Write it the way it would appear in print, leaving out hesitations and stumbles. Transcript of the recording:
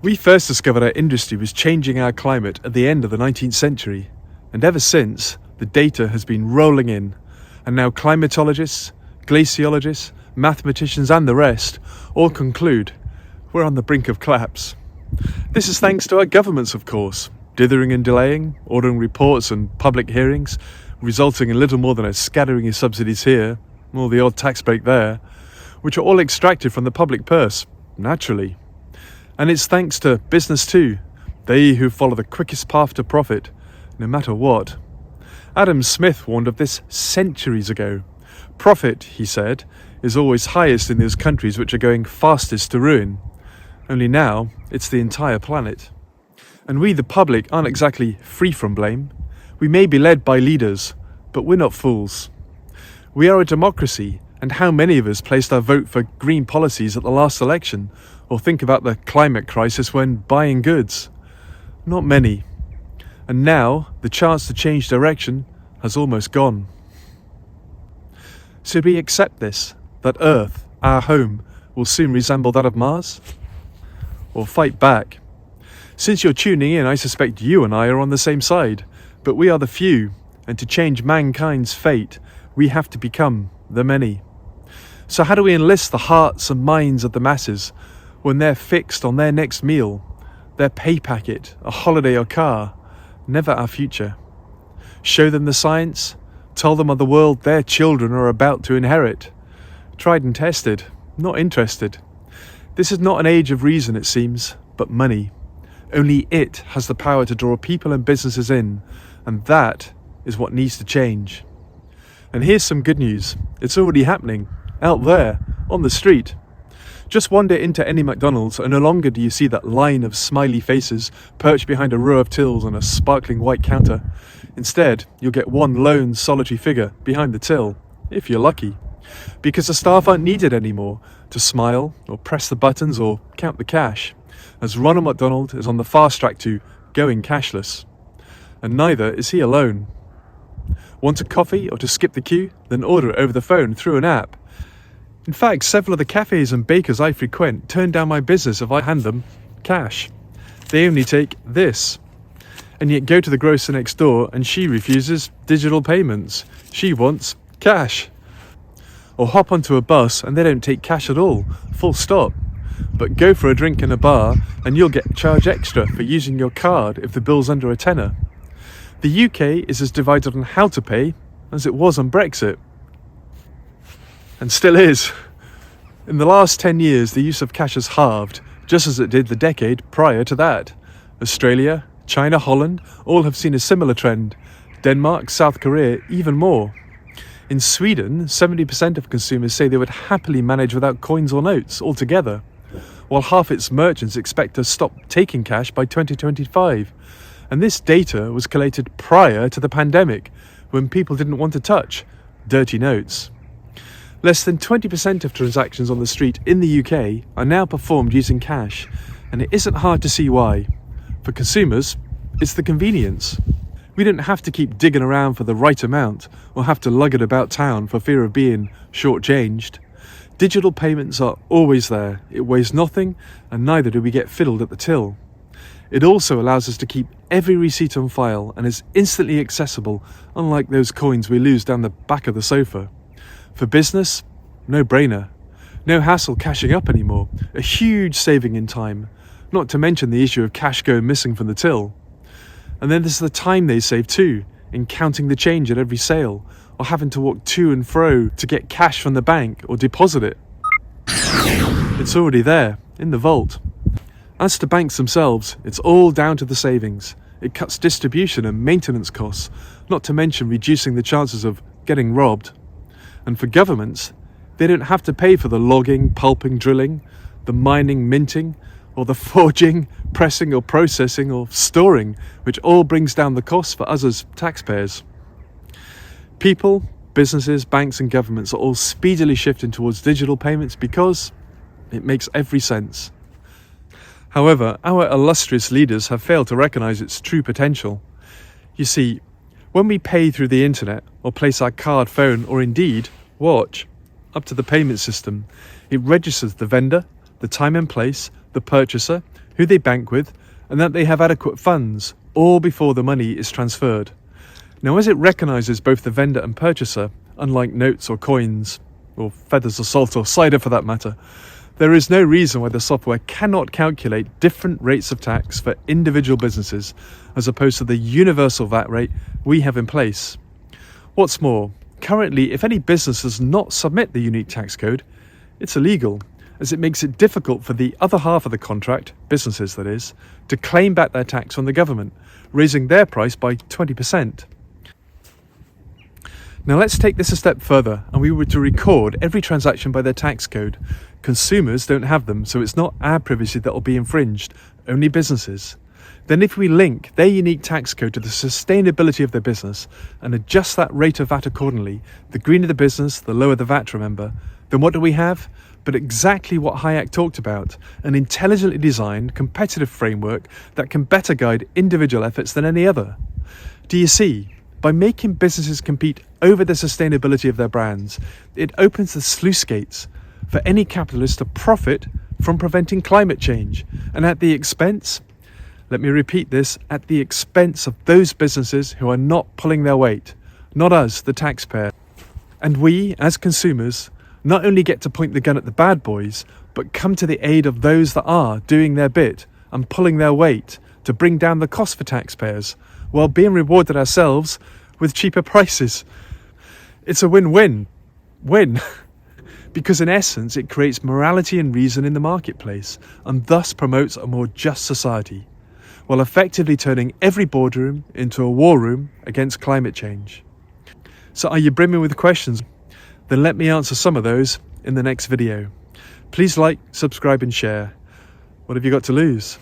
We first discovered our industry was changing our climate at the end of the 19th century, and ever since, the data has been rolling in, and now climatologists, glaciologists, mathematicians and the rest all conclude we're on the brink of collapse. This is thanks to our governments, of course, dithering and delaying, ordering reports and public hearings, resulting in little more than a scattering of subsidies here, or the odd tax break there, which are all extracted from the public purse, naturally. And it's thanks to business too, they who follow the quickest path to profit, no matter what. Adam Smith warned of this centuries ago. Profit, he said, is always highest in those countries which are going fastest to ruin. Only now, it's the entire planet. And we, the public, aren't exactly free from blame. We may be led by leaders, but we're not fools. We are a democracy, and how many of us placed our vote for green policies at the last election, or think about the climate crisis when buying goods? Not many. And now, the chance to change direction has almost gone. Should we accept this, that Earth, our home, will soon resemble that of Mars? Or fight back? Since you're tuning in, I suspect you and I are on the same side, but we are the few, and to change mankind's fate, we have to become the many. So how do we enlist the hearts and minds of the masses when they're fixed on their next meal, their pay packet, a holiday or car, never our future? Show them the science, tell them of the world their children are about to inherit. Tried and tested, not interested. This is not an age of reason, it seems, but money. Only it has the power to draw people and businesses in, and that is what needs to change. And here's some good news. It's already happening, out there, on the street. Just wander into any McDonald's and no longer do you see that line of smiley faces perched behind a row of tills on a sparkling white counter. Instead, you'll get one lone solitary figure behind the till, if you're lucky. Because the staff aren't needed anymore to smile or press the buttons or count the cash, as Ronald McDonald is on the fast track to going cashless. And neither is he alone. Want a coffee or to skip the queue? Then order it over the phone through an app. In fact, several of the cafes and bakers I frequent turn down my business if I hand them cash. They only take this. And yet go to the grocer next door and she refuses digital payments. She wants cash. Or hop onto a bus and they don't take cash at all, full stop. But go for a drink in a bar and you'll get charged extra for using your card if the bill's under a tenner. The UK is as divided on how to pay as it was on Brexit. And still is. In the last 10 years, the use of cash has halved, just as it did the decade prior to that. Australia, China, Holland, all have seen a similar trend. Denmark, South Korea, even more. In Sweden, 70% of consumers say they would happily manage without coins or notes altogether, while half its merchants expect to stop taking cash by 2025. And this data was collated prior to the pandemic, when people didn't want to touch dirty notes. Less than 20% of transactions on the street in the UK are now performed using cash, and it isn't hard to see why. For consumers, it's the convenience. We don't have to keep digging around for the right amount or have to lug it about town for fear of being shortchanged. Digital payments are always there. It weighs nothing, and neither do we get fiddled at the till. It also allows us to keep every receipt on file and is instantly accessible, unlike those coins we lose down the back of the sofa. For business, no brainer. No hassle cashing up anymore. A huge saving in time, not to mention the issue of cash going missing from the till. And then there's the time they save too, in counting the change at every sale, or having to walk to and fro to get cash from the bank or deposit it. It's already there, in the vault. As to banks themselves, it's all down to the savings. It cuts distribution and maintenance costs, not to mention reducing the chances of getting robbed. And for governments, they don't have to pay for the logging, pulping, drilling, the mining, minting, or the forging, pressing or processing or storing, which all brings down the costs for us as taxpayers. People, businesses, banks and governments are all speedily shifting towards digital payments because it makes every sense. However, our illustrious leaders have failed to recognise its true potential. You see, when we pay through the internet or place our card, phone or indeed watch up to the payment system, it registers the vendor, the time and place, the purchaser, who they bank with, and that they have adequate funds, all before the money is transferred. Now, as it recognises both the vendor and purchaser, unlike notes or coins, or feathers or salt or cider for that matter, there is no reason why the software cannot calculate different rates of tax for individual businesses as opposed to the universal VAT rate we have in place. What's more, currently, if any business does not submit the unique tax code, it's illegal, as it makes it difficult for the other half of the contract, businesses that is, to claim back their tax from the government, raising their price by 20%. Now let's take this a step further, and we were to record every transaction by their tax code. Consumers don't have them, so it's not our privacy that will be infringed, only businesses. Then if we link their unique tax code to the sustainability of their business and adjust that rate of VAT accordingly, the greener the business, the lower the VAT, remember, then what do we have? But exactly what Hayek talked about, an intelligently designed, competitive framework that can better guide individual efforts than any other. Do you see? By making businesses compete over the sustainability of their brands, it opens the sluice gates for any capitalist to profit from preventing climate change, and at the expense, let me repeat this, at the expense of those businesses who are not pulling their weight, not us, the taxpayer. And we, as consumers, not only get to point the gun at the bad boys, but come to the aid of those that are doing their bit and pulling their weight to bring down the cost for taxpayers, while being rewarded ourselves with cheaper prices. It's a win-win. Win. Because in essence, it creates morality and reason in the marketplace, and thus promotes a more just society, while effectively turning every boardroom into a war room against climate change. So are you brimming with questions? Then let me answer some of those in the next video. Please like, subscribe and share. What have you got to lose?